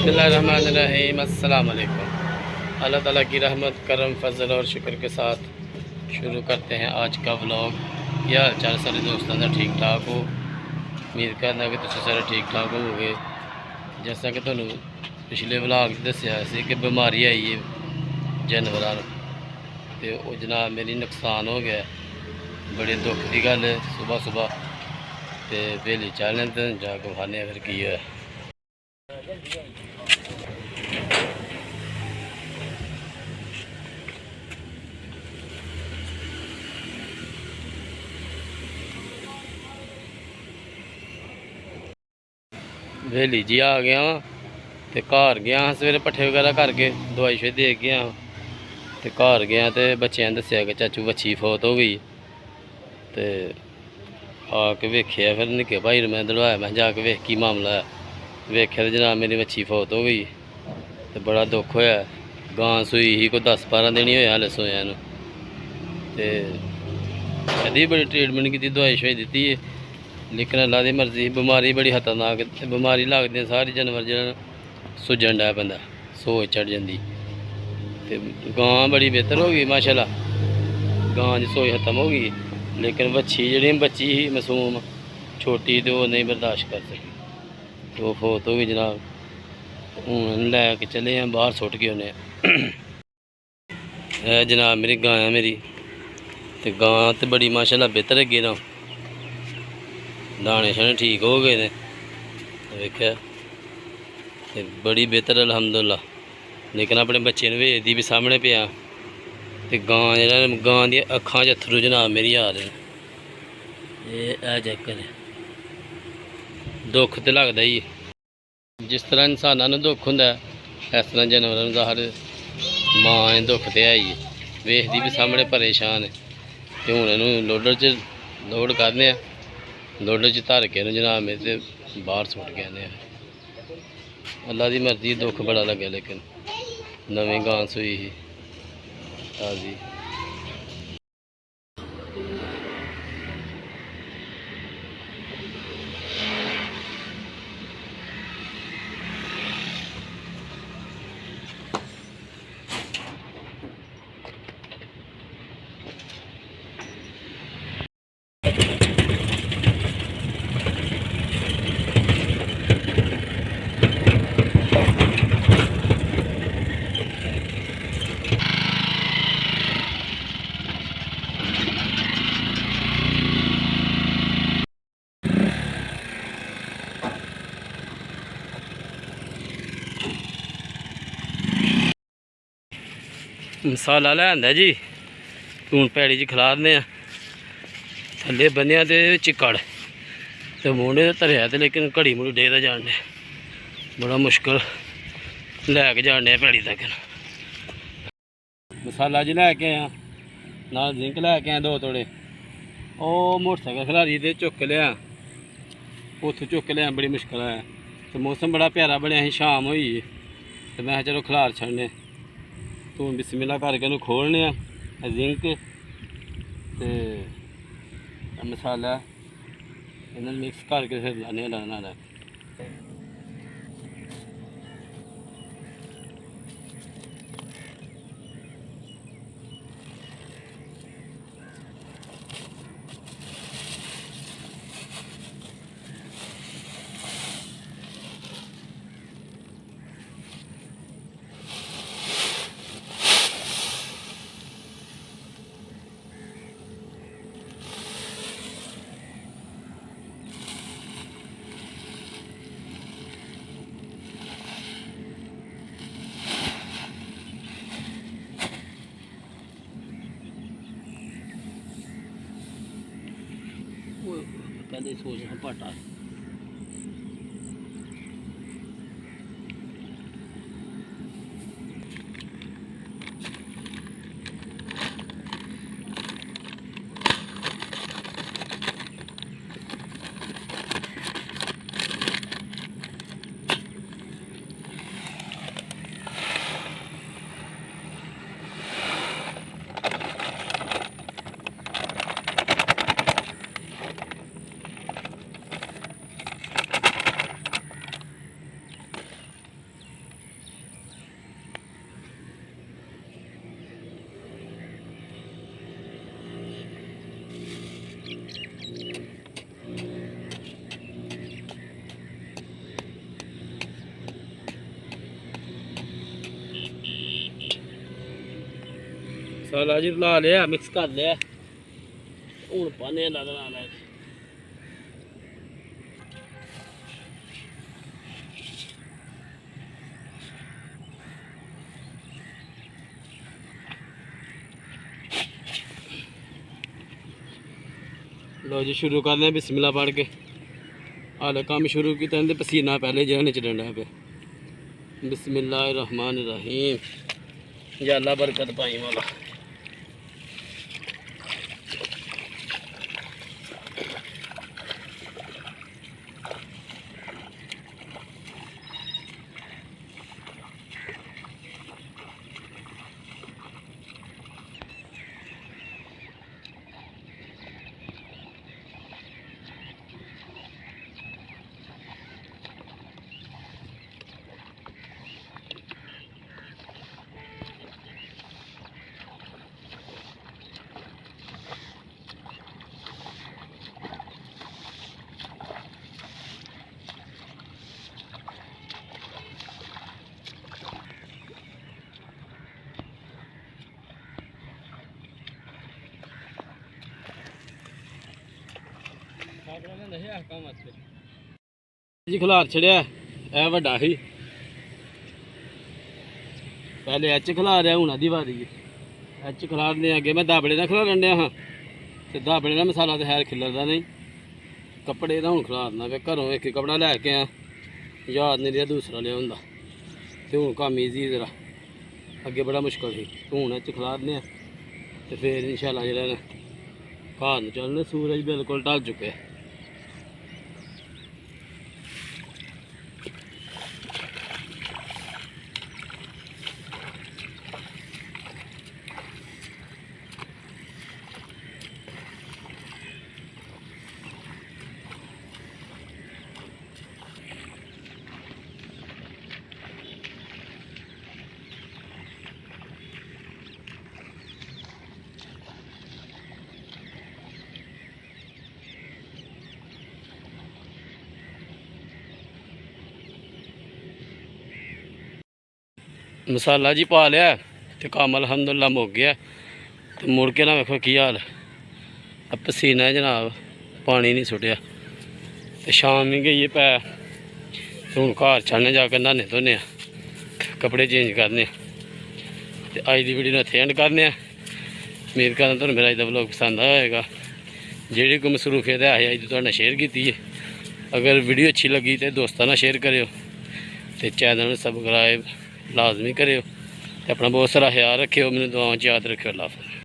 बिस्मिल्लाहिर्रहमानिर्रहीम अस्सलाम वालेकुम। अल्लाह ताला की रहमत करम फजल और शुक्र के साथ शुरू करते हैं आज का व्लॉग। क्या हाल चाल सारे दोस्तों का? ठीक ठाक हो? उम्मीद करना कि तुम सारे ठीक ठाक हो गए। जैसा कि तुहानू पिछले व्लॉग दस्या सी कि बीमारी आई है जानवरां तो वो जनाब मेरी नुकसान हो गया। बड़े दुख की गल है। सुबह सुबह तो बेली चलने तो जाके खाने फिर की है। वेली जी आ गया वा तो घर गया सवेरे पट्ठे वगैरह करके दवाई शवाई दे गया तो घर गया तो बच्चों ने दसिया कि चाचू बच्ची फौत हो गई। तो आके वेख्या फिर निक्के भाई ने मैं दड़वाया, मैं जाके वेख की मामला है। वेख्या तो जनाब मेरी बच्ची फौत हो गई। तो बड़ा दुख होया। गां सूई ही कोई 10-12 दिन ही होया हाले सोया नूं। ते एदी बड़ी ट्रीटमेंट की, दवाई शवाई दी है, लेकिन अल्लाह की मर्जी। बीमारी बड़ी खतरनाक बीमारी लगती सारे जानवर जो सुजन डै पैंदा, सोच चढ़ जाती। तो गां बड़ी बेहतर हो गई माशाल्लाह, गां की सोच खत्म हो गई। लेकिन बच्ची जी बच्ची ही मासूम छोटी तो वो नहीं बर्दाश्त कर सकी, तो वो फौत हो गई जनाब। हूँ लैके चले हैं बाहर, सुट के उन्हें जनाब मेरी गां है मेरी। तो गां तो बड़ी माशाल्लाह बेहतर है ना, दाने शाने ठीक हो गए ने वेख्या, बड़ी बेहतर अलहमदुल्ला। लेकिन अपने बच्चे ने वेचदी भी सामने पिया। तो गां जो गां दी अखां च अथरू जनाब मेरी आ रहे हैं। ये चक्कर है, दुख तो लगता ही। जिस तरह इंसानों दुख होंगे इस तरह जानवरों का हर माँ दुख तो है ही। वेखदी भी सामने परेशान है। तो हूँ इनू लोडर च लोड करने, लोडर च धर के जनाब मेरे बाहर सुट के आने। अल्लाह की मर्जी, दुख बड़ा लगे। लेकिन नवी गां सूई ही ताजी। मसाला लिया जी, हूँ भैड़ी च खिलारने थले बनिया तो चिक्कड़ तो मूंढे धरिया। तो लेकिन घड़ी मुड़ी डेदा जाने बड़ा मुश्किल लैके जाने भैड़ी तक। मसाला जी लैके आया, ना जिंक लैके आया 2 तोड़े। ओ मोटरसाइकिल खिलारी तो चुक लिया, उत्थों चुक लिया, बड़ी मुश्किल है। तो मौसम बड़ा प्यारा बनया ही, शाम हुई तो मैं चलो खिलार छड़ने। तो बिस्मिल्लाह करके खोलने जिंक तो मसाला इन्हें मिक्स करके फिर लाने लाना। पहले सोच पाटा ਮਸਾਲਾ ਜੀ ਲਾ ਲਿਆ, ਮਿਕਸ ਕਰ ਲਿਆ। ਹੁਣ ਪਾਣੇ ਲਾ ਲੈ। लो जी शुरू कर लें बिस्मिल्लाह पढ़ के। हाले काम शुरू किया तो पसीना पहले जरा नीचे डंडा पे। बिस्मिल्लाहिर्रहमानिर्रहीम। या अल्लाह बरकत पाई वाला। जी खिलार छड़िया है वड्डा ही पहले एच खिलार हूँ आधी वारी एच खिलारने अगे मैं दाबड़े का खिलारन दिया हाँ तो दाबड़े का मसाला तो खैर खिलरदा नहीं। कपड़े का हूँ खिलारना वे घरों एक कपड़ा लैके आया याद नहीं रहा दूसरा लिया होंदा तो हूँ काम ईजी जरा अगे बड़ा मुश्किल ही हूँ एच खिलारने तो फिर इंशाल्लाह जो घर चलने सूरज बिल्कुल ढल चुके। मसाला जी पा लिया तो काम अलहमदुलिल्लाह मुक गया। तो मुड़ के ना वेखो की हाल अब पसीना है जनाब पानी नहीं सुटिया। तो शाम ही गई पै हूँ घर चढ़ने जाकर नहाने धोने कपड़े चेंज करने। तो अज की वीडियो इत्थे एंड करने उम्मीद करना तुहानूं मेरा अज दा व्लॉग पसंद आया होगा। जिहड़ी कोई मसरूफियत है अज दी तुहाडे नाल शेयर की है। अगर वीडियो अच्छी लगी तो दोस्तों नाल शेयर करियो तो चैनल नूं सबसक्राइब लाजमी करियो। अपना बहुत सारा ख्याल रखियो, मैनूं दुआवां च याद रखियो। अल्लाह हाफ़िज़।